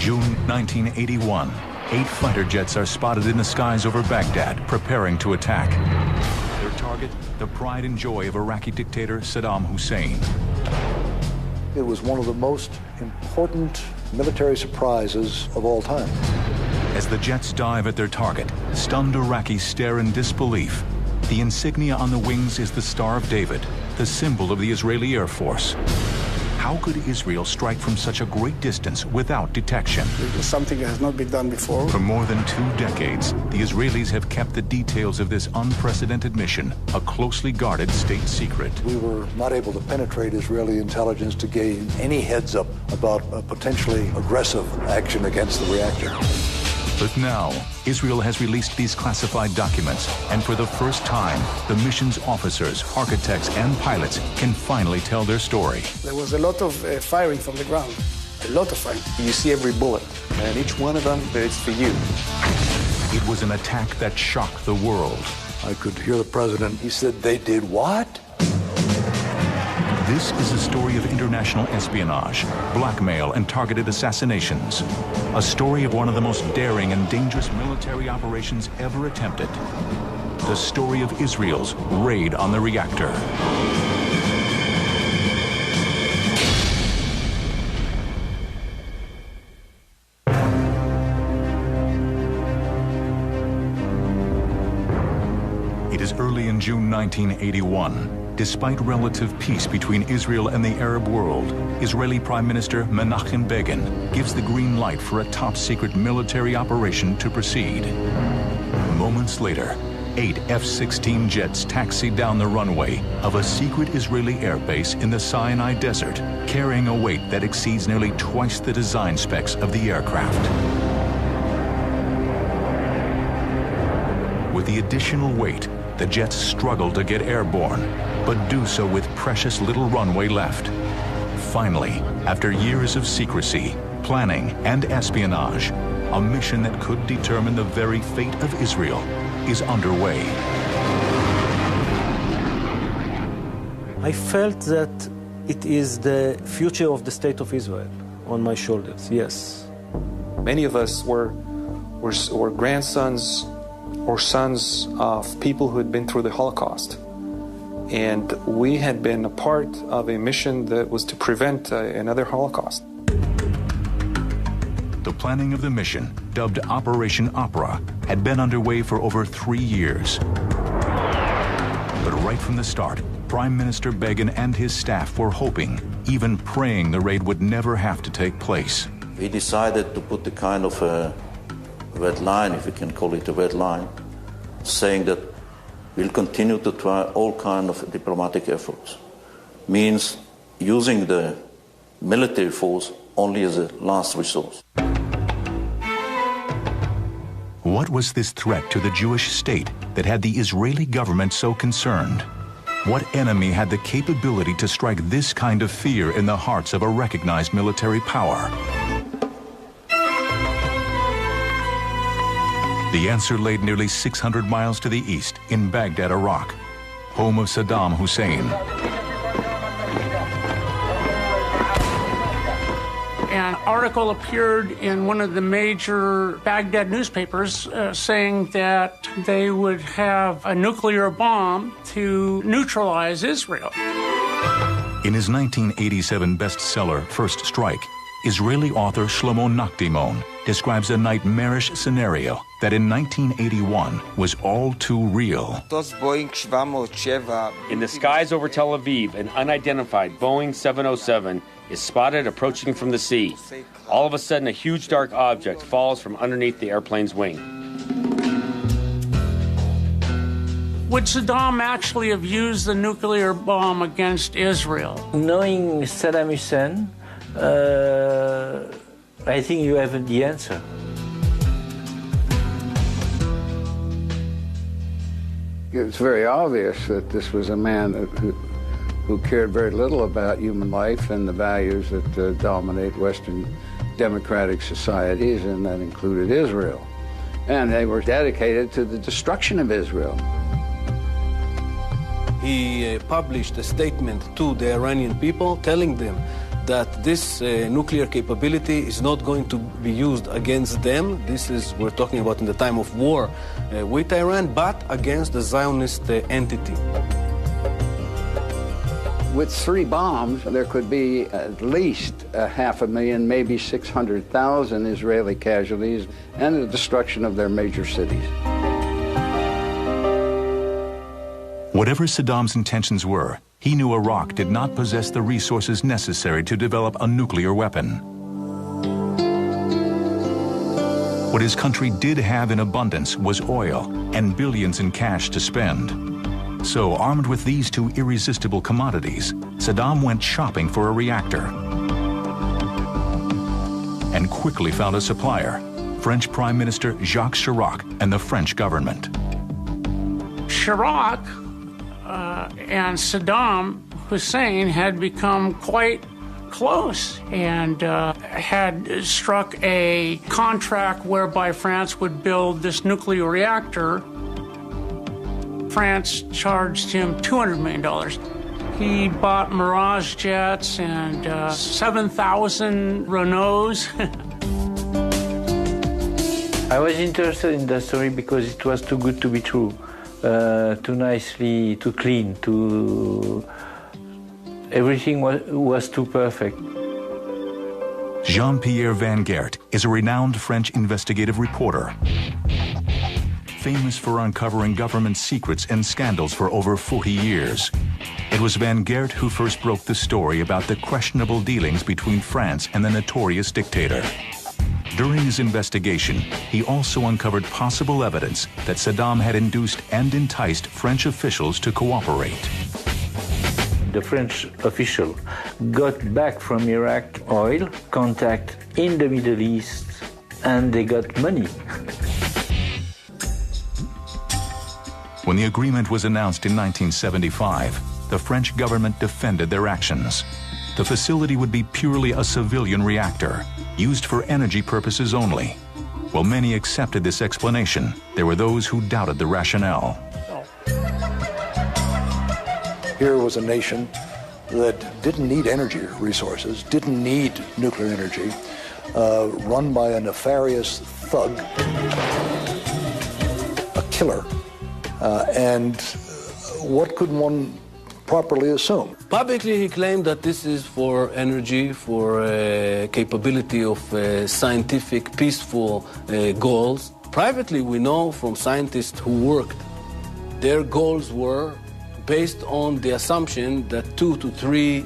June 1981, 8 fighter jets are spotted in the skies over Baghdad, preparing to attack. Their target, the pride and joy of Iraqi dictator Saddam Hussein. It was one of the most important military surprises of all time. As the jets dive at their target, stunned Iraqis stare in disbelief. The insignia on the wings is the Star of David, the symbol of the Israeli Air Force. How could Israel strike from such a great distance without detection? It was something that has not been done before. For more than 2 decades, the Israelis have kept the details of this unprecedented mission a closely guarded state secret. We were not able to penetrate Israeli intelligence to gain any heads up about a potentially aggressive action against the reactor. But now, Israel has released these classified documents, and for the first time, the mission's officers, architects, and pilots can finally tell their story. There was a lot of firing from the ground, a lot of firing. You see every bullet, and each one of them, it's for you. It was an attack that shocked the world. I could hear the president. He said, "They did what?" This is a story of international espionage, blackmail, and targeted assassinations. A story of one of the most daring and dangerous military operations ever attempted. The story of Israel's raid on the reactor. It is early in June 1981. Despite relative peace between Israel and the Arab world, Israeli Prime Minister Menachem Begin gives the green light for a top-secret military operation to proceed. Moments later, 8 F-16 jets taxi down the runway of a secret Israeli airbase in the Sinai Desert, carrying a weight that exceeds nearly twice the design specs of the aircraft. With the additional weight, the jets struggle to get airborne, but do so with precious little runway left. Finally, after years of secrecy, planning, and espionage, a mission that could determine the very fate of Israel is underway. I felt that it is the future of the state of Israel on my shoulders, yes. Many of us were grandsons or sons of people who had been through the Holocaust. And we had been a part of a mission that was to prevent another Holocaust. The planning of the mission, dubbed Operation Opera, had been underway for over 3 years. But right from the start, Prime Minister Begin and his staff were hoping, even praying the raid would never have to take place. We decided to put the kind of a red line, if we can call it a red line, saying that we'll continue to try all kinds of diplomatic efforts. Means using the military force only as a last resource. What was this threat to the Jewish state that had the Israeli government so concerned? What enemy had the capability to strike this kind of fear in the hearts of a recognized military power? The answer laid nearly 600 miles to the east in Baghdad, Iraq, home of Saddam Hussein. An article appeared in one of the major Baghdad newspapers saying that they would have a nuclear bomb to neutralize Israel. In his 1987 bestseller, First Strike, Israeli author Shlomo Nachdimon describes a nightmarish scenario that in 1981 was all too real. In the skies over Tel Aviv, an unidentified Boeing 707 is spotted approaching from the sea. All of a sudden, a huge dark object falls from underneath the airplane's wing. Would Saddam actually have used the nuclear bomb against Israel? Knowing Saddam Hussein, I think you have the answer. It's very obvious that this was a man who cared very little about human life and the values that dominate Western democratic societies, and that included Israel. And they were dedicated to the destruction of Israel. He published a statement to the Iranian people telling them that this nuclear capability is not going to be used against them. We're talking about in the time of war with Iran, but against the Zionist entity. With 3 bombs, there could be at least 500,000, maybe 600,000 Israeli casualties and the destruction of their major cities. Whatever Saddam's intentions were, he knew Iraq did not possess the resources necessary to develop a nuclear weapon. What his country did have in abundance was oil and billions in cash to spend. So, armed with these 2 irresistible commodities, Saddam went shopping for a reactor and quickly found a supplier, French Prime Minister Jacques Chirac and the French government. Chirac and Saddam Hussein had become quite close and had struck a contract whereby France would build this nuclear reactor. France charged him $200 million. He bought Mirage jets and 7,000 Renaults. I was interested in that story because it was too good to be true. Too nicely, too clean, everything was too perfect. Jean-Pierre Van Geert is a renowned French investigative reporter, famous for uncovering government secrets and scandals for over 40 years. It was Van Geert who first broke the story about the questionable dealings between France and the notorious dictator. During his investigation, he also uncovered possible evidence that Saddam had induced and enticed French officials to cooperate. The French official got back from Iraq oil, contact in the Middle East, and they got money. When the agreement was announced in 1975, the French government defended their actions. The facility would be purely a civilian reactor, used for energy purposes only. While many accepted this explanation, there were those who doubted the rationale. Here was a nation that didn't need energy resources, didn't need nuclear energy, run by a nefarious thug, a killer. And what could one properly assume? Publicly, he claimed that this is for energy, for capability of scientific, peaceful goals. Privately, we know from scientists who worked, their goals were based on the assumption that 2 to 3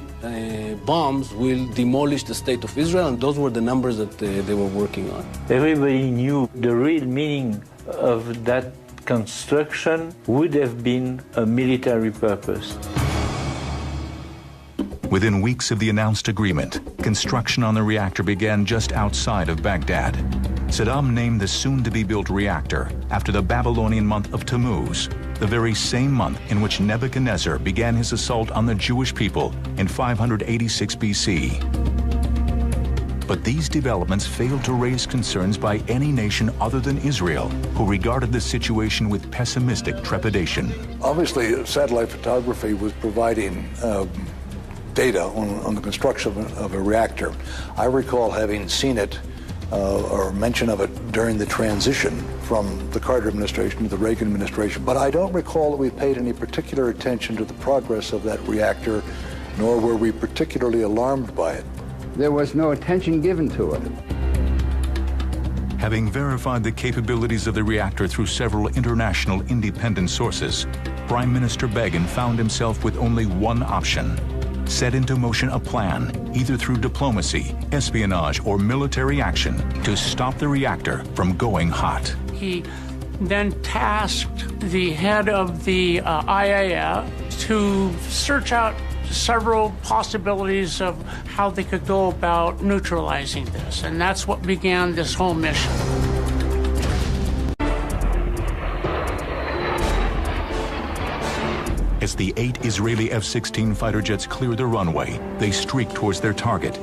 bombs will demolish the state of Israel, and those were the numbers that they were working on. Everybody knew the real meaning of that construction would have been a military purpose. Within weeks of the announced agreement, construction on the reactor began just outside of Baghdad. Saddam named the soon-to-be-built reactor after the Babylonian month of Tammuz, the very same month in which Nebuchadnezzar began his assault on the Jewish people in 586 BC. But these developments failed to raise concerns by any nation other than Israel, who regarded the situation with pessimistic trepidation. Obviously, satellite photography was providing data on the construction of a reactor. I recall having seen it or mention of it during the transition from the Carter administration to the Reagan administration, but I don't recall that we paid any particular attention to the progress of that reactor, nor were we particularly alarmed by it. There was no attention given to it. Having verified the capabilities of the reactor through several international independent sources, Prime Minister Begin found himself with only one option: set into motion a plan, either through diplomacy, espionage, or military action, to stop the reactor from going hot. He then tasked the head of the IAEA to search out several possibilities of how they could go about neutralizing this, and that's what began this whole mission. As the 8 Israeli F-16 fighter jets clear the runway, they streak towards their target.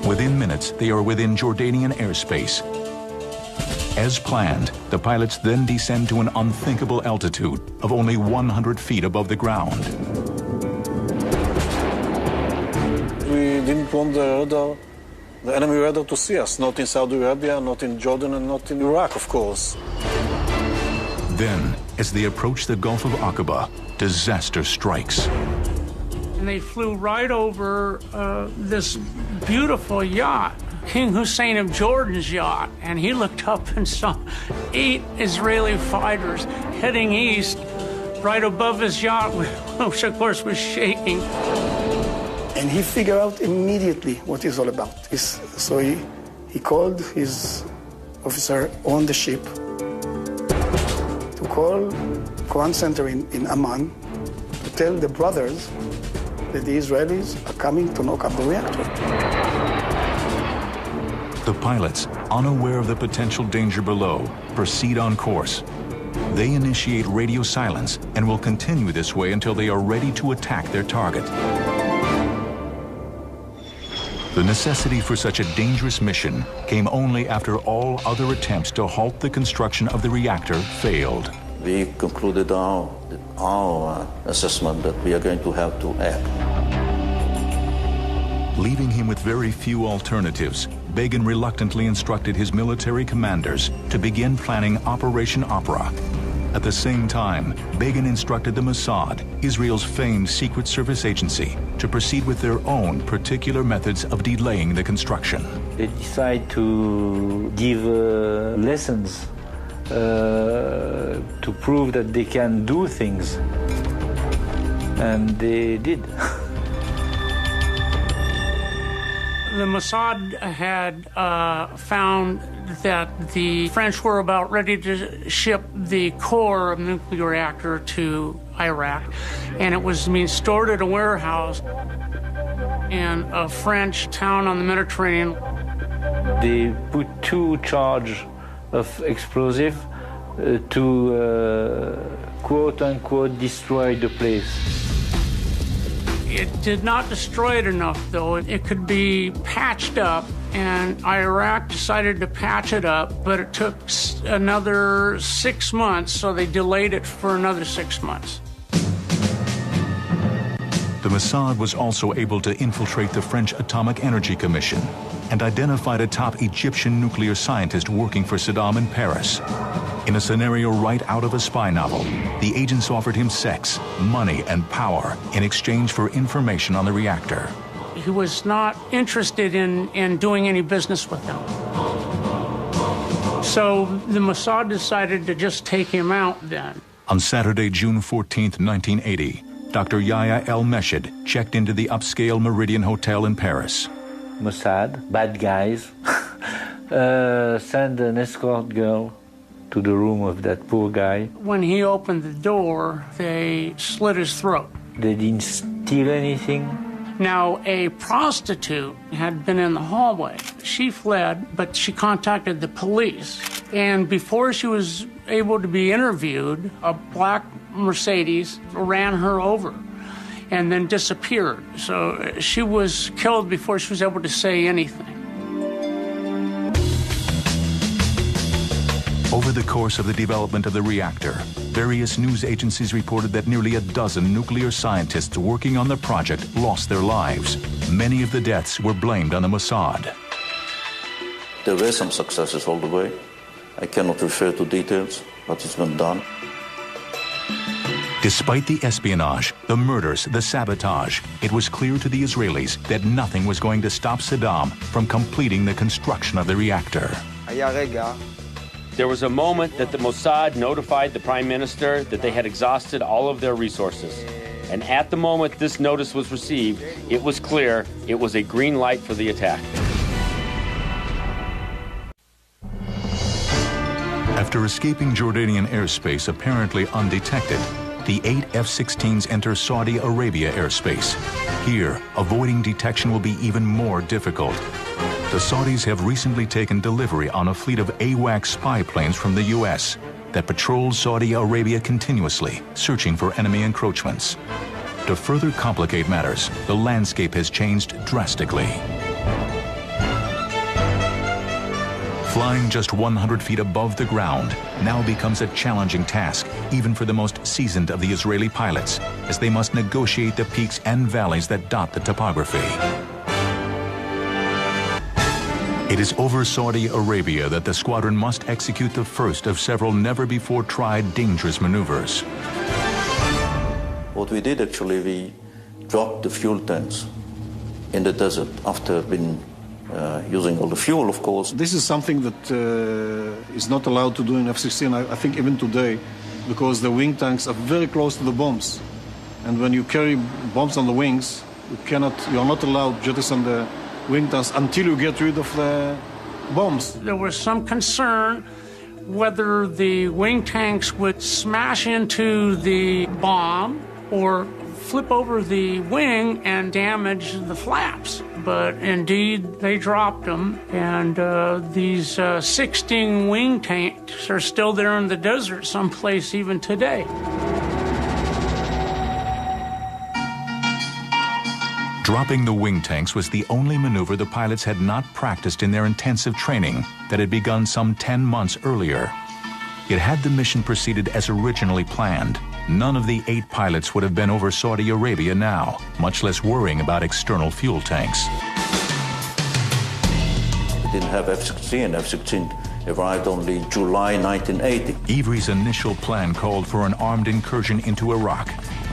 Within minutes, they are within Jordanian airspace. As planned, the pilots then descend to an unthinkable altitude of only 100 feet above the ground. We didn't want the enemy radar to see us, not in Saudi Arabia, not in Jordan, and not in Iraq, of course. Then, as they approach the Gulf of Aqaba, disaster strikes. And they flew right over this beautiful yacht, King Hussein of Jordan's yacht, and he looked up and saw 8 Israeli fighters heading east right above his yacht, which of course was shaking. And he figured out immediately what it's all about. So he called his officer on the ship to call command center in Amman to tell the brothers that the Israelis are coming to knock up the reactor. The pilots, unaware of the potential danger below, proceed on course. They initiate radio silence and will continue this way until they are ready to attack their target. The necessity for such a dangerous mission came only after all other attempts to halt the construction of the reactor failed. We concluded our assessment that we are going to have to act. Leaving him with very few alternatives, Begin reluctantly instructed his military commanders to begin planning Operation Opera. At the same time, Begin instructed the Mossad, Israel's famed secret service agency, to proceed with their own particular methods of delaying the construction. They decide to give lessons to prove that they can do things. And they did. The Mossad had found that the French were about ready to ship the core of the nuclear reactor to Iraq, and it was being stored at a warehouse in a French town on the Mediterranean. They put 2 charges of explosive to quote-unquote destroy the place. It did not destroy it enough, though. It could be patched up, and Iraq decided to patch it up, but it took another 6 months, so they delayed it for another 6 months. The Mossad was also able to infiltrate the French Atomic Energy Commission and identified a top Egyptian nuclear scientist working for Saddam in Paris. In a scenario right out of a spy novel, the agents offered him sex, money, and power in exchange for information on the reactor. He was not interested in doing any business with them. So the Mossad decided to just take him out then. On Saturday, June 14, 1980, Dr. Yahya El-Meshed checked into the upscale Meridian Hotel in Paris. Mossad, bad guys, send an escort girl to the room of that poor guy. When he opened the door, they slit his throat. They didn't steal anything. Now, a prostitute had been in the hallway. She fled, but she contacted the police. And before she was able to be interviewed, a black Mercedes ran her over and then disappeared. So she was killed before she was able to say anything. Over the course of the development of the reactor, various news agencies reported that nearly a dozen nuclear scientists working on the project lost their lives. Many of the deaths were blamed on the Mossad. There were some successes all the way. I cannot refer to details, but it's been done. Despite the espionage, the murders, the sabotage, it was clear to the Israelis that nothing was going to stop Saddam from completing the construction of the reactor. There was a moment that the Mossad notified the Prime Minister that they had exhausted all of their resources. And at the moment this notice was received, it was clear it was a green light for the attack. After escaping Jordanian airspace apparently undetected, the 8 F-16s enter Saudi Arabia airspace. Here, avoiding detection will be even more difficult. The Saudis have recently taken delivery on a fleet of AWACS spy planes from the U.S. that patrol Saudi Arabia continuously, searching for enemy encroachments. To further complicate matters, the landscape has changed drastically. Flying just 100 feet above the ground now becomes a challenging task, even for the most seasoned of the Israeli pilots, as they must negotiate the peaks and valleys that dot the topography. It is over Saudi Arabia that the squadron must execute the first of several never-before-tried dangerous maneuvers. What we did actually, we dropped the fuel tanks in the desert after been using all the fuel, of course. This is something that is not allowed to do in F-16, I think even today, because the wing tanks are very close to the bombs. And when you carry bombs on the wings, you are not allowed to jettison the wing tanks until you get rid of the bombs. There was some concern whether the wing tanks would smash into the bomb or flip over the wing and damage the flaps. But indeed, they dropped them, and these 16 wing tanks are still there in the desert someplace even today. Dropping the wing tanks was the only maneuver the pilots had not practiced in their intensive training that had begun some 10 months earlier. Yet had the mission proceeded as originally planned, none of the 8 pilots would have been over Saudi Arabia now, much less worrying about external fuel tanks. We didn't have F-16. F-16 arrived only July 1980. Ivry's initial plan called for an armed incursion into Iraq,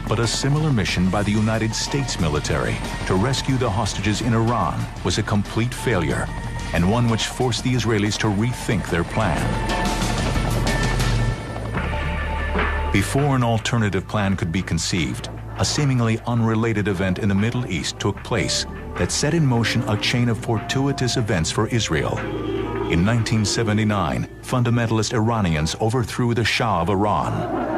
but a similar mission by the United States military to rescue the hostages in Iran was a complete failure, and one which forced the Israelis to rethink their plan. Before an alternative plan could be conceived, a seemingly unrelated event in the Middle East took place that set in motion a chain of fortuitous events for Israel. In 1979, fundamentalist Iranians overthrew the Shah of Iran.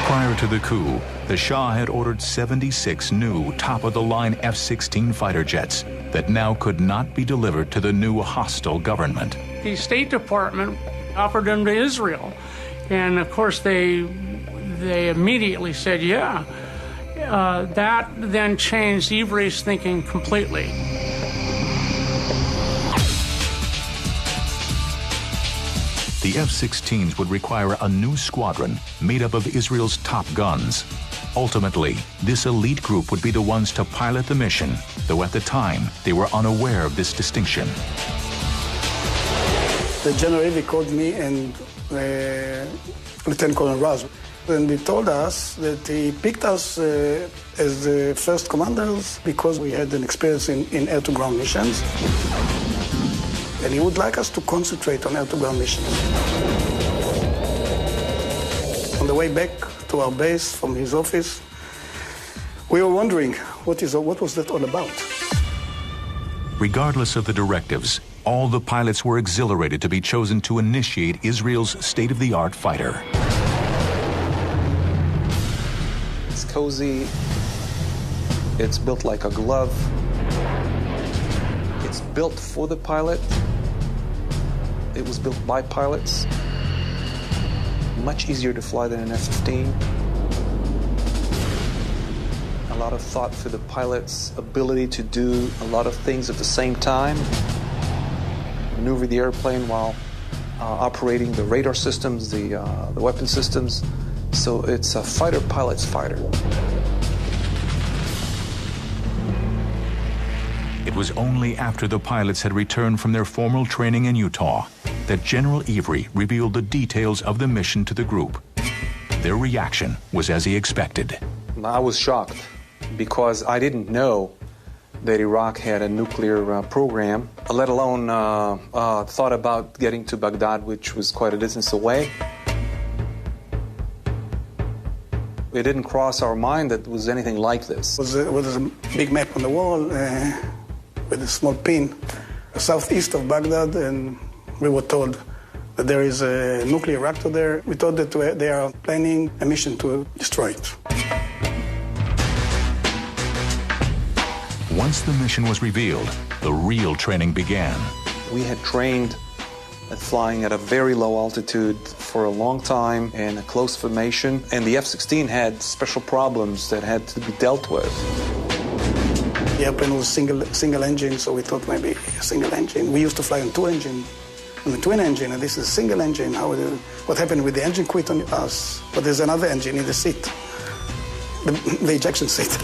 Prior to the coup, the Shah had ordered 76 new top-of-the-line F-16 fighter jets that now could not be delivered to the new hostile government. The State Department offered them to Israel, and of course they immediately said, yeah. That then changed Ivry's thinking completely. The F-16s would require a new squadron made up of Israel's top guns. Ultimately, this elite group would be the ones to pilot the mission, though at the time, they were unaware of this distinction. The General Ivry called me and Lieutenant Colonel Raz, and he told us that he picked us as the first commanders because we had an experience in air-to-ground missions. And he would like us to concentrate on air-to-ground missions. On the way back to our base from his office, we were wondering, what was that all about? Regardless of the directives, all the pilots were exhilarated to be chosen to initiate Israel's state-of-the-art fighter. It's cozy. It's built like a glove. It's built for the pilot. It was built by pilots. Much easier to fly than an F-15. A lot of thought for the pilot's ability to do a lot of things at the same time. Maneuver the airplane while operating the radar systems, the weapon systems. So it's a fighter pilot's fighter. It was only after the pilots had returned from their formal training in Utah that General Ivry revealed the details of the mission to the group. Their reaction was as he expected. I was shocked because I didn't know that Iraq had a nuclear program, let alone thought about getting to Baghdad, which was quite a distance away. It didn't cross our mind that it was anything like this. There was a big map on the wall with a small pin southeast of Baghdad, and we were told that there is a nuclear reactor there. We thought that they are planning a mission to destroy it. Once the mission was revealed, the real training began. We had trained at flying at a very low altitude for a long time in a close formation, and the F-16 had special problems that had to be dealt with. The airplane was single engine, so we thought maybe a single engine. We used to fly on the twin engine, and this is a single engine. What happened with the engine quit on us? But there's another engine in the seat, the ejection seat.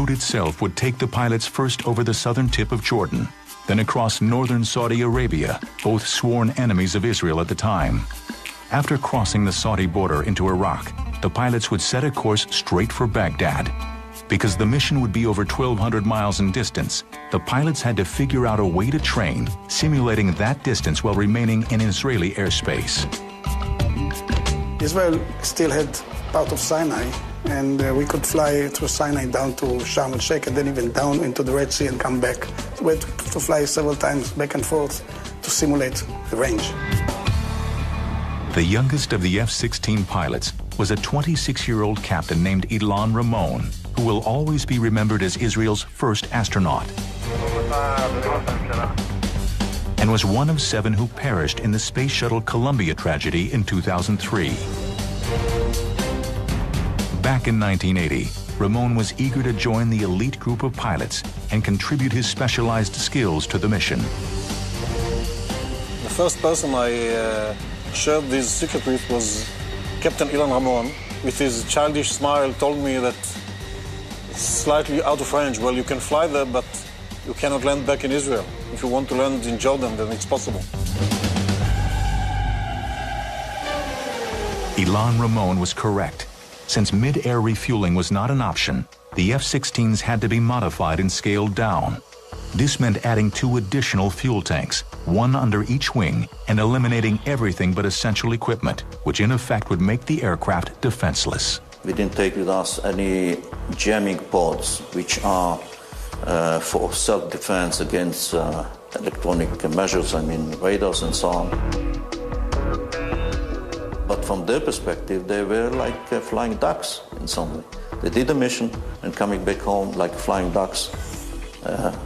route itself would take the pilots first over the southern tip of Jordan, then across northern Saudi Arabia, both sworn enemies of Israel at the time. After crossing the Saudi border into Iraq, the pilots would set a course straight for Baghdad. Because the mission would be over 1,200 miles in distance, the pilots had to figure out a way to train, simulating that distance while remaining in Israeli airspace. Israel still had part of Sinai, and we could fly through Sinai down to Sharm el-Sheikh and then even down into the Red Sea and come back. We had to fly several times back and forth to simulate the range. The youngest of the F-16 pilots was a 26-year-old captain named Ilan Ramon, who will always be remembered as Israel's first astronaut, and was one of 7 who perished in the Space Shuttle Columbia tragedy in 2003. Back in 1980, Ramon was eager to join the elite group of pilots and contribute his specialized skills to the mission. The first person I shared this secret with was Captain Ilan Ramon. With his childish smile, told me that it's slightly out of range. Well, you can fly there, but you cannot land back in Israel. If you want to land in Jordan, then it's possible. Ilan Ramon was correct. Since mid-air refueling was not an option, the F-16s had to be modified and scaled down. This meant adding 2 additional fuel tanks, one under each wing, and eliminating everything but essential equipment, which in effect would make the aircraft defenseless. We didn't take with us any jamming pods, which are for self-defense against electronic measures, I mean radars and so on. But from their perspective, they were like flying ducks in some way. They did a mission and coming back home like flying ducks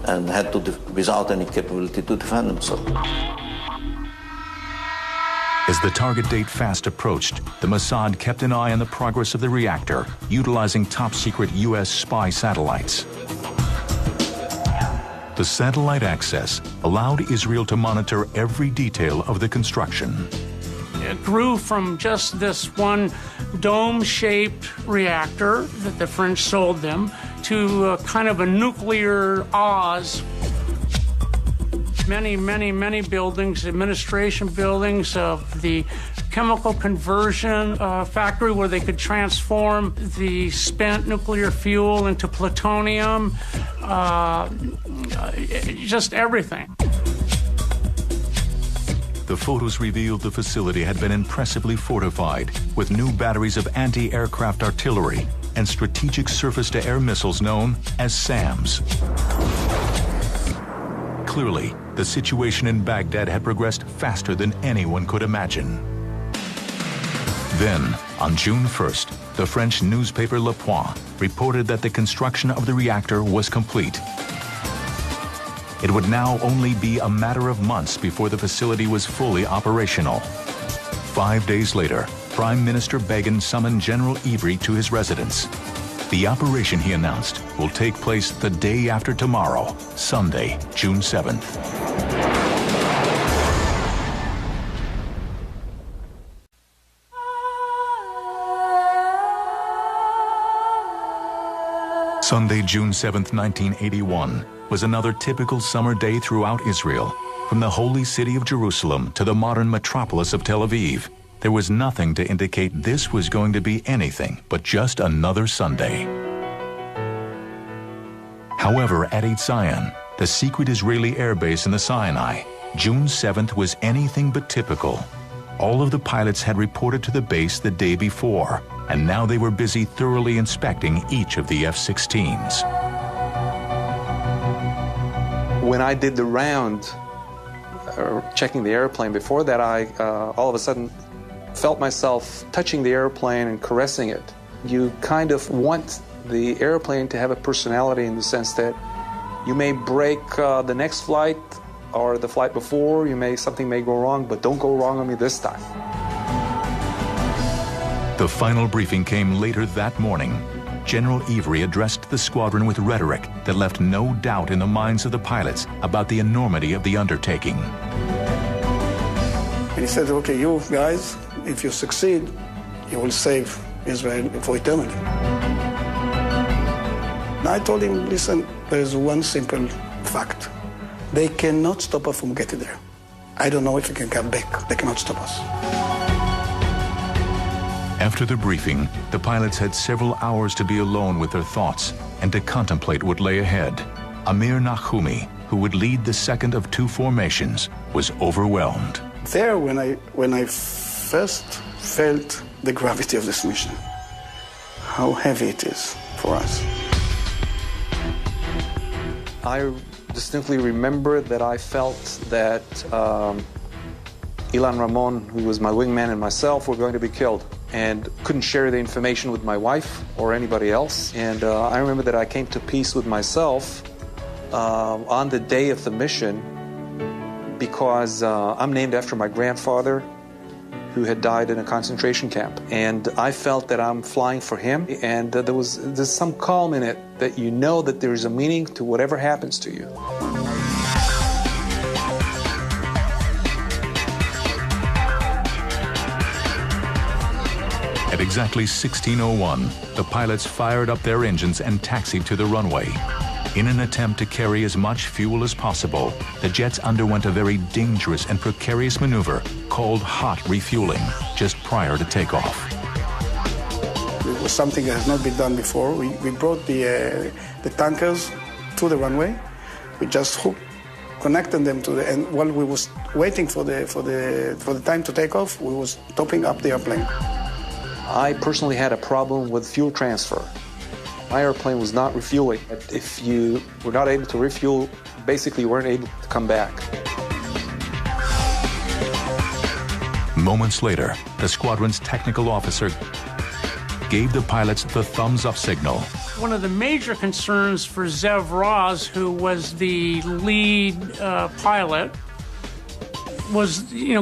and had to, without any capability to defend themselves. As the target date fast approached, the Mossad kept an eye on the progress of the reactor, utilizing top-secret U.S. spy satellites. The satellite access allowed Israel to monitor every detail of the construction. It grew from just this one dome-shaped reactor that the French sold them to a kind of a nuclear Oz. Many buildings, administration buildings of the chemical conversion factory where they could transform the spent nuclear fuel into plutonium, just everything. The photos revealed the facility had been impressively fortified with new batteries of anti-aircraft artillery and strategic surface-to-air missiles known as SAMs. Clearly, the situation in Baghdad had progressed faster than anyone could imagine. Then, on June 1st, the French newspaper Le Point reported that the construction of the reactor was complete. It would now only be a matter of months before the facility was fully operational. 5 days later, Prime Minister Begin summoned General Ivry to his residence. The operation, he announced, will take place the day after tomorrow, Sunday, June 7th. Sunday, June 7th, 1981, was another typical summer day throughout Israel. From the holy city of Jerusalem to the modern metropolis of Tel Aviv, there was nothing to indicate this was going to be anything but just another Sunday. However, at Eitzion, the secret Israeli air base in the Sinai, June 7th was anything but typical. All of the pilots had reported to the base the day before, and now they were busy thoroughly inspecting each of the F-16s. When I did the round, checking the airplane, before that I all of a sudden felt myself touching the airplane and caressing it. You kind of want the airplane to have a personality in the sense that you may break the next flight or the flight before, something may go wrong, but don't go wrong on me this time. The final briefing came later that morning. General Ivry addressed the squadron with rhetoric that left no doubt in the minds of the pilots about the enormity of the undertaking. And he said, okay, you guys, if you succeed, you will save Israel for eternity. I told him, listen, there's one simple fact. They cannot stop us from getting there. I don't know if we can come back. They cannot stop us. After the briefing, the pilots had several hours to be alone with their thoughts and to contemplate what lay ahead. Amir Nachumi, who would lead the second of two formations, was overwhelmed. There, when I first felt the gravity of this mission, how heavy it is for us. I distinctly remember that I felt that Ilan Ramon, who was my wingman, and myself were going to be killed, and couldn't share the information with my wife or anybody else. And I remember that I came to peace with myself on the day of the mission, because I'm named after my grandfather, who had died in a concentration camp. And I felt that I'm flying for him, and there's some calm in it, that you know that there is a meaning to whatever happens to you. At exactly 16:01, the pilots fired up their engines and taxied to the runway. In an attempt to carry as much fuel as possible, the jets underwent a very dangerous and precarious maneuver called hot refueling just prior to takeoff. It was something that has not been done before. We brought the tankers to the runway. We just connected them to the, and while we was waiting for the time to take off, we was topping up the airplane. I personally had a problem with fuel transfer. My airplane was not refueling. If you were not able to refuel, basically you weren't able to come back. Moments later, the squadron's technical officer gave the pilots the thumbs-up signal. One of the major concerns for Zev Raz, who was the lead pilot, was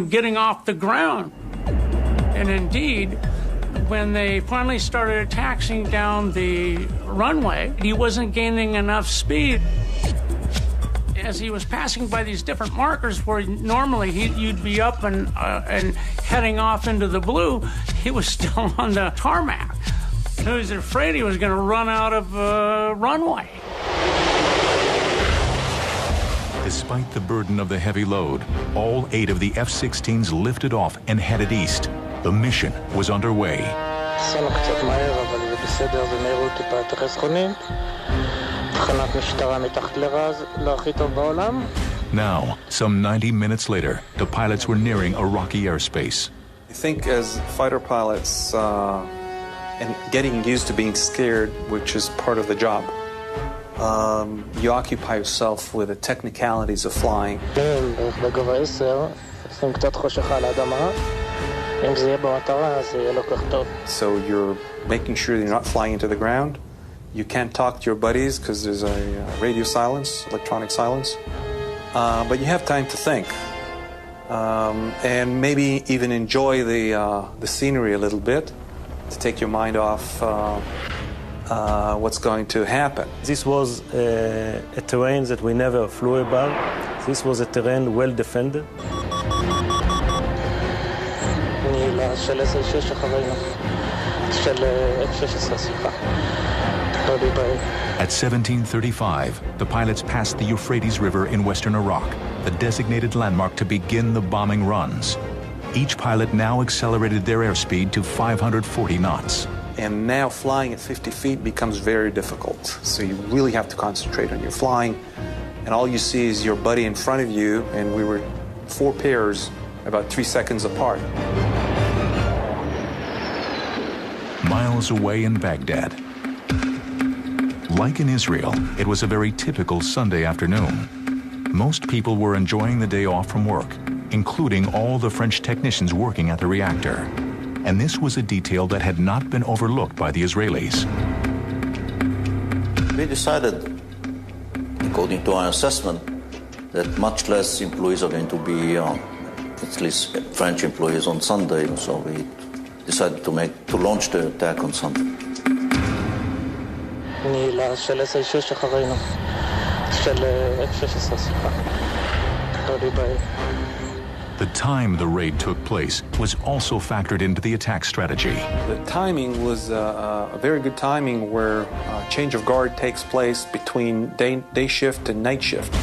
getting off the ground. And indeed, when they finally started taxiing down the runway, he wasn't gaining enough speed. As he was passing by these different markers where normally you'd be up and heading off into the blue, he was still on the tarmac. He was afraid he was going to run out of runway. Despite the burden of the heavy load, all 8 of the F-16s lifted off and headed east. The mission was underway. Now, some 90 minutes later, the pilots were nearing Iraqi airspace. I think as fighter pilots, and getting used to being scared, which is part of the job, you occupy yourself with the technicalities of flying. So you're making sure you're not flying into the ground. You can't talk to your buddies because there's a radio silence, electronic silence. But you have time to think. And maybe even enjoy the scenery a little bit to take your mind off what's going to happen. This was a terrain that we never flew above. This was a terrain well defended. At 17:35, the pilots passed the Euphrates River in western Iraq, the designated landmark to begin the bombing runs. Each pilot now accelerated their airspeed to 540 knots. And now flying at 50 feet becomes very difficult. So you really have to concentrate on your flying. And all you see is your buddy in front of you, and we were 4 pairs about 3 seconds apart. Miles away in Baghdad. Like in Israel, it was a very typical Sunday afternoon. Most people were enjoying the day off from work, including all the French technicians working at the reactor. And this was a detail that had not been overlooked by the Israelis. We decided, according to our assessment, that much less employees are going to be, at least French employees, on Sunday. So we decided to launch the attack on Sunday. The The time the raid took place was also factored into the attack strategy. The timing was a very good timing where change of guard takes place between day shift and night shift.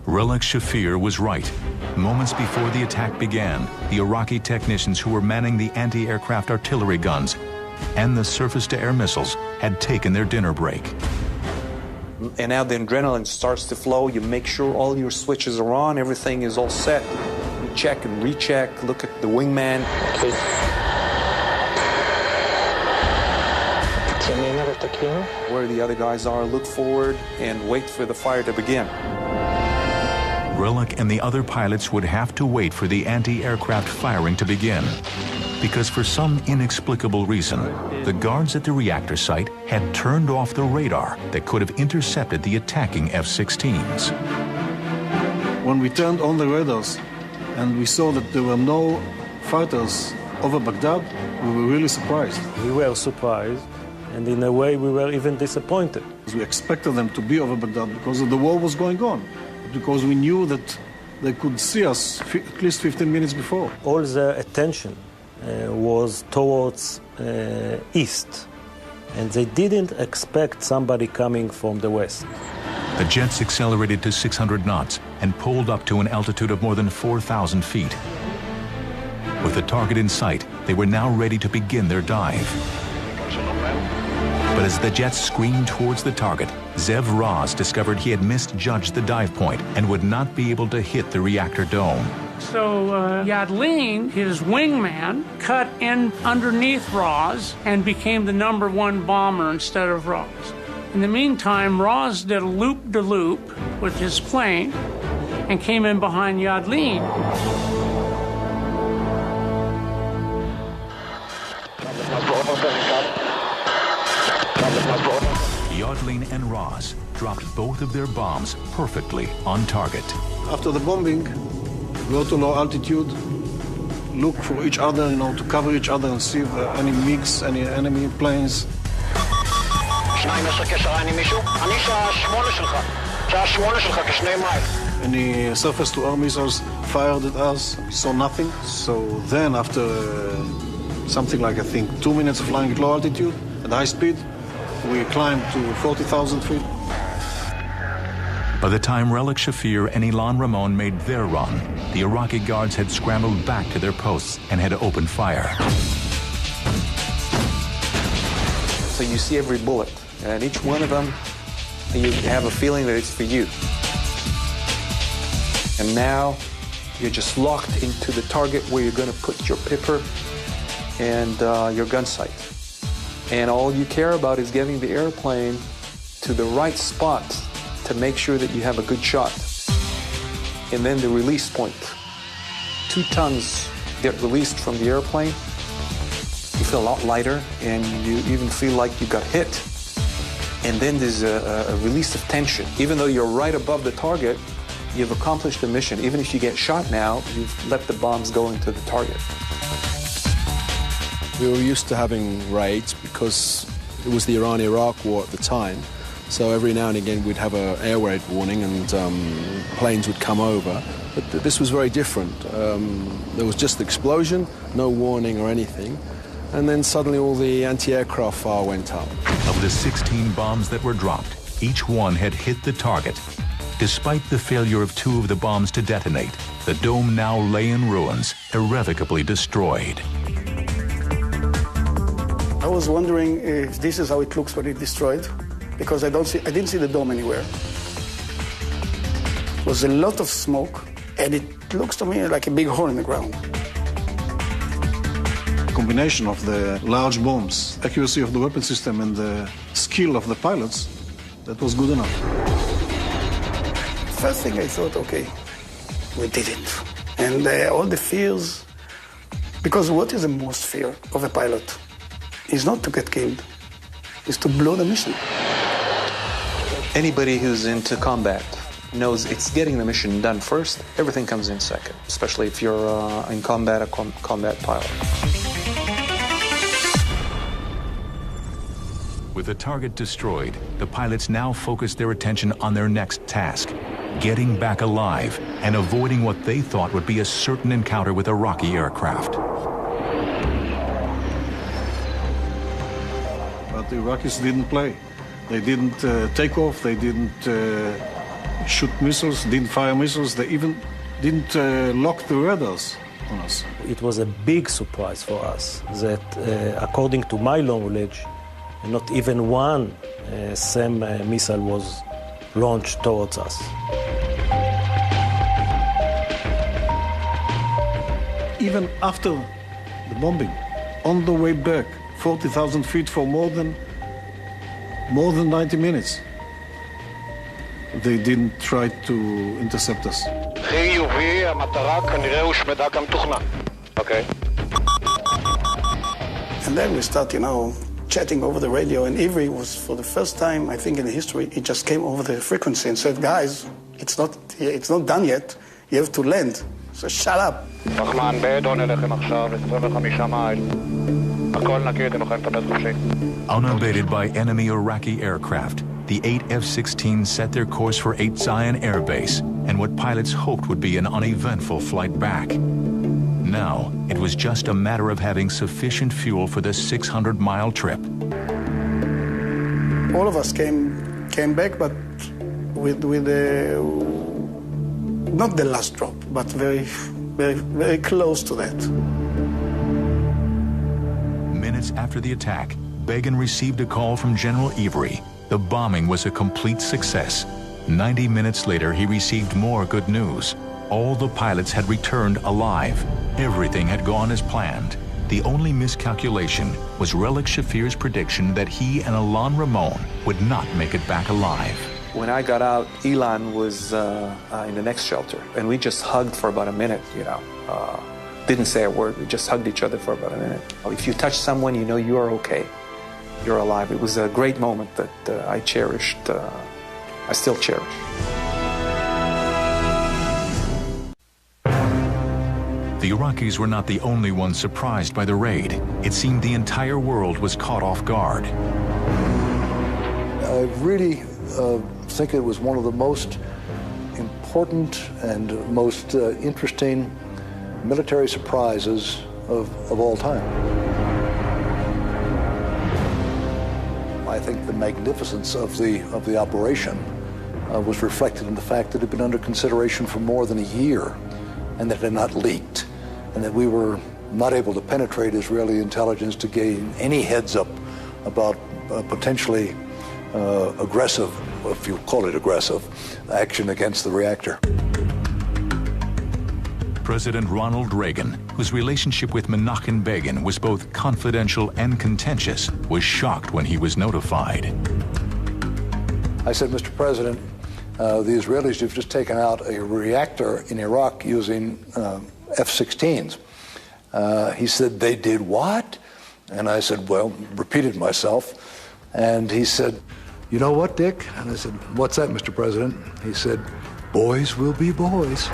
Relik Shafir was right. Moments before the attack began, the Iraqi technicians who were manning the anti-aircraft artillery guns and the surface-to-air missiles had taken their dinner break. And now the adrenaline starts to flow. You make sure all your switches are on, everything is all set. You check and recheck, look at the wingman. Where the other guys are, look forward and wait for the fire to begin. Relik and the other pilots would have to wait for the anti-aircraft firing to begin, because for some inexplicable reason, the guards at the reactor site had turned off the radar that could have intercepted the attacking F-16s. When we turned on the radars and we saw that there were no fighters over Baghdad, we were really surprised. We were surprised, and in a way we were even disappointed. We expected them to be over Baghdad because the war was going on, because we knew that they could see us at least 15 minutes before. All their attention was towards east, and they didn't expect somebody coming from the west. The jets accelerated to 600 knots and pulled up to an altitude of more than 4,000 feet. With the target in sight, they were now ready to begin their dive. But as the jets screamed towards the target, Zev Raz discovered he had misjudged the dive point and would not be able to hit the reactor dome. So Yadlin, his wingman, cut in underneath Raz and became the #1 bomber instead of Raz. In the meantime, Raz did a loop-de-loop with his plane and came in behind Yadlin. Yadlin and Raz dropped both of their bombs perfectly on target. After the bombing, go to low altitude, look for each other, to cover each other and see if any MiGs, any enemy planes. Any surface-to-air missiles fired at us, we saw nothing. So then after something like, I think, 2 minutes of flying at low altitude, at high speed, we climbed to 40,000 feet. By the time Relik Shafir and Ilan Ramon made their run, the Iraqi guards had scrambled back to their posts and had opened fire. So you see every bullet, and each one of them, you have a feeling that it's for you. And now you're just locked into the target where you're going to put your pipper and your gun sight. And all you care about is getting the airplane to the right spot to make sure that you have a good shot. And then the release point. 2 tons get released from the airplane. You feel a lot lighter, and you even feel like you got hit. And then there's a release of tension. Even though you're right above the target, you've accomplished the mission. Even if you get shot now, you've let the bombs go into the target. We were used to having raids because it was the Iran-Iraq war at the time. So every now and again we'd have an air raid warning and planes would come over. But this was very different. There was just the explosion, no warning or anything. And then suddenly all the anti-aircraft fire went up. Of the 16 bombs that were dropped, each one had hit the target. Despite the failure of 2 of the bombs to detonate, the dome now lay in ruins, irrevocably destroyed. I was wondering if this is how it looks when it's destroyed, because I didn't see the dome anywhere. There was a lot of smoke, and it looks to me like a big hole in the ground. The combination of the large bombs, accuracy of the weapon system, and the skill of the pilots, that was good enough. First thing I thought, okay, we did it. And all the fears, because what is the most fear of a pilot? Is not to get killed, is to blow the mission. Anybody who's into combat knows it's getting the mission done first. Everything comes in second, especially if you're in combat, a combat pilot. With the target destroyed, the pilots now focused their attention on their next task, getting back alive and avoiding what they thought would be a certain encounter with Iraqi aircraft. But the Iraqis didn't play. They didn't take off, they didn't shoot missiles, didn't fire missiles, they even didn't lock the radars on us. It was a big surprise for us that, according to my knowledge, not even one SAM missile was launched towards us. Even after the bombing, on the way back, 40,000 feet for more than 90 minutes, they didn't try to intercept us. Okay. And then we start, chatting over the radio, and Ivry was, for the first time, I think in the history, he just came over the frequency and said, guys, it's not done yet, you have to land, so shut up. Unabated by enemy Iraqi aircraft, the 8 F-16s set their course for 8 Zion Air Base and what pilots hoped would be an uneventful flight back. Now, it was just a matter of having sufficient fuel for this 600-mile trip. All of us came back, but with not the last drop, but very, very, very close to that. Minutes after the attack, Begin received a call from General Ivry. The bombing was a complete success. 90 minutes later, he received more good news. All the pilots had returned alive. Everything had gone as planned. The only miscalculation was Relic Shafir's prediction that he and Ilan Ramon would not make it back alive. When I got out, Ilan was in the next shelter, and we just hugged for about a minute, Didn't say a word, we just hugged each other for about a minute. If you touch someone, you know you're okay. You're alive. It was a great moment that I cherished, I still cherish. The Iraqis were not the only ones surprised by the raid. It seemed the entire world was caught off guard. I really think it was one of the most important and most interesting military surprises of all time. I think the magnificence of the operation was reflected in the fact that it had been under consideration for more than a year and that it had not leaked, and that we were not able to penetrate Israeli intelligence to gain any heads up about potentially aggressive, if you call it aggressive, action against the reactor. President Ronald Reagan, whose relationship with Menachem Begin was both confidential and contentious, was shocked when he was notified. I said, Mr. President, the Israelis have just taken out a reactor in Iraq using F-16s. He said, they did what? And I said, well, repeated myself. And he said, you know what, Dick? And I said, what's that, Mr. President? He said, boys will be boys.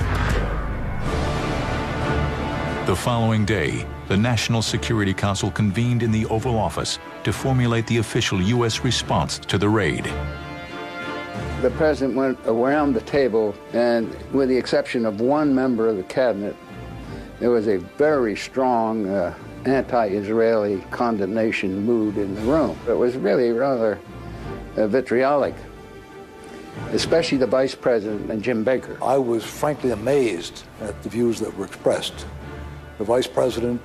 The following day, the National Security Council convened in the Oval Office to formulate the official U.S. response to the raid. The president went around the table, and with the exception of one member of the cabinet, there was a very strong anti-Israeli condemnation mood in the room. It was really rather vitriolic, especially the vice president and Jim Baker. I was frankly amazed at the views that were expressed. The vice president,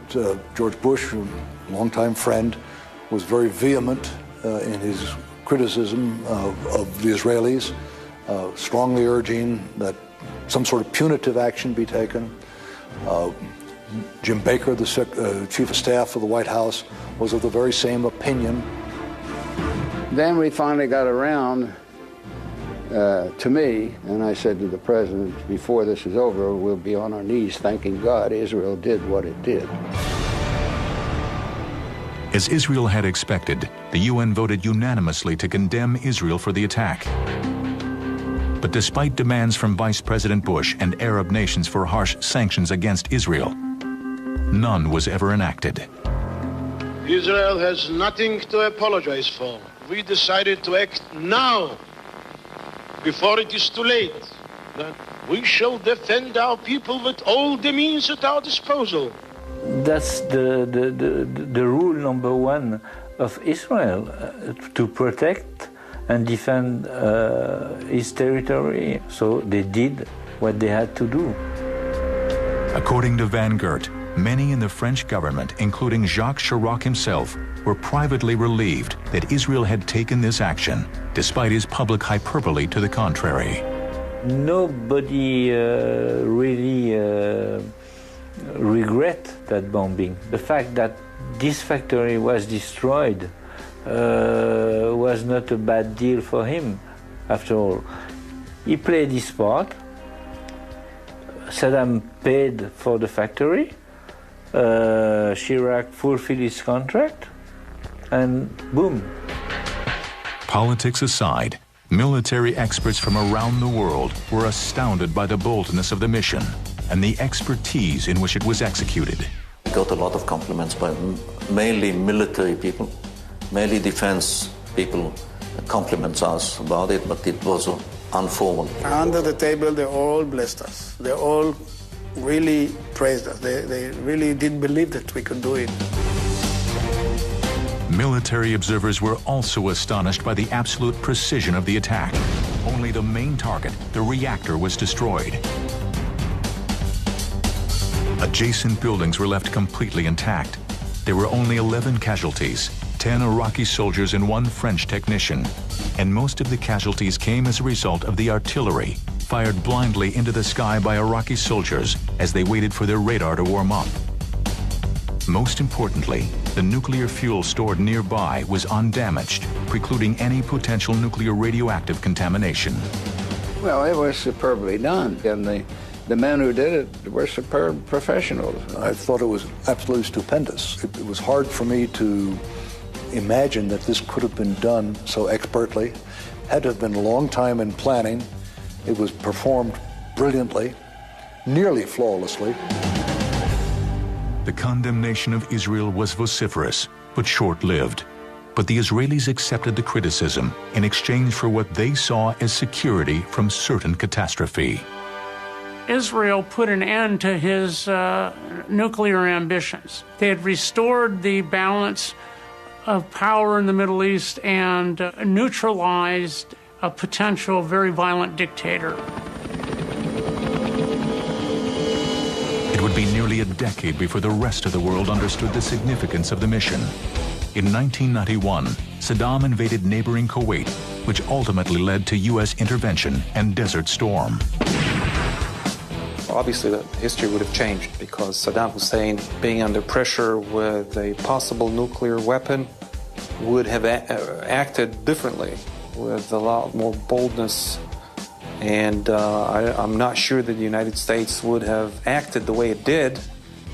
George Bush, a longtime friend, was very vehement in his criticism of the Israelis, strongly urging that some sort of punitive action be taken. Jim Baker, the chief of staff of the White House, was of the very same opinion. Then we finally got around to me, and I said to the president, before this is over, we'll be on our knees thanking God Israel did what it did. As Israel had expected, the UN voted unanimously to condemn Israel for the attack. But despite demands from Vice President Bush and Arab nations for harsh sanctions against Israel, none was ever enacted. Israel has nothing to apologize for. We decided to act now, before it is too late. that we shall defend our people with all the means at our disposal. That's the rule number one of Israel, to protect and defend his territory. So they did what they had to do. According to Van Gert, many in the French government, including Jacques Chirac himself, were privately relieved that Israel had taken this action, despite his public hyperbole to the contrary. Nobody really regret that bombing. The fact that this factory was destroyed was not a bad deal for him, after all. He played his part. Saddam paid for the factory. Chirac fulfilled his contract, and boom. Politics aside, military experts from around the world were astounded by the boldness of the mission and the expertise in which it was executed. We got a lot of compliments by mainly military people, mainly defense people compliments us about it, but it was informal. Under the table, they all blessed us. They all really praised us. They really did believe that we could do it. Military observers were also astonished by the absolute precision of the attack. Only the main target, the reactor, was destroyed. Adjacent buildings were left completely intact. There were only 11 casualties, 10 Iraqi soldiers and 1 French technician. And most of the casualties came as a result of the artillery, fired blindly into the sky by Iraqi soldiers as they waited for their radar to warm up. Most importantly, the nuclear fuel stored nearby was undamaged, precluding any potential nuclear radioactive contamination. Well, it was superbly done, and the men who did it were superb professionals. I thought it was absolutely stupendous. It was hard for me to imagine that this could have been done so expertly. Had to have been a long time in planning. It was performed brilliantly, nearly flawlessly. The condemnation of Israel was vociferous, but short-lived. But the Israelis accepted the criticism in exchange for what they saw as security from certain catastrophe. Israel put an end to his nuclear ambitions. They had restored the balance of power in the Middle East and neutralized a potential very violent dictator. It would be nearly a decade before the rest of the world understood the significance of the mission. In 1991, Saddam invaded neighboring Kuwait, which ultimately led to U.S. intervention and Desert Storm. Obviously, the history would have changed because Saddam Hussein, being under pressure with a possible nuclear weapon, would have acted differently with a lot more boldness. And I'm not sure that the United States would have acted the way it did,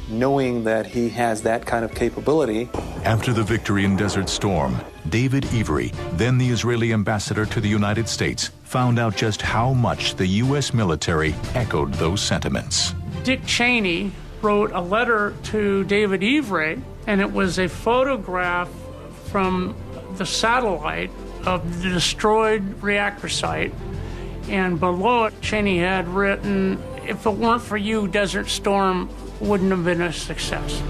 knowing that he has that kind of capability. After the victory in Desert Storm, David Avery, then the Israeli ambassador to the United States, found out just how much the U.S. military echoed those sentiments. Dick Cheney wrote a letter to David Avery, and it was a photograph from the satellite of the destroyed reactor site. And below it, Cheney had written, "If it weren't for you, Desert Storm wouldn't have been a success."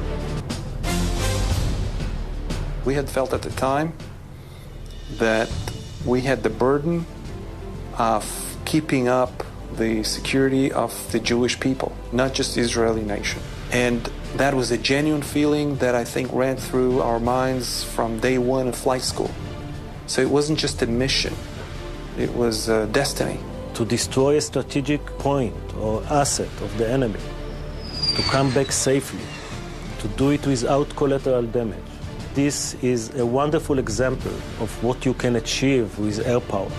We had felt at the time that we had the burden of keeping up the security of the Jewish people, not just the Israeli nation. And that was a genuine feeling that I think ran through our minds from day one of flight school. So it wasn't just a mission, it was a destiny. To destroy a strategic point or asset of the enemy, to come back safely, to do it without collateral damage. This is a wonderful example of what you can achieve with air power.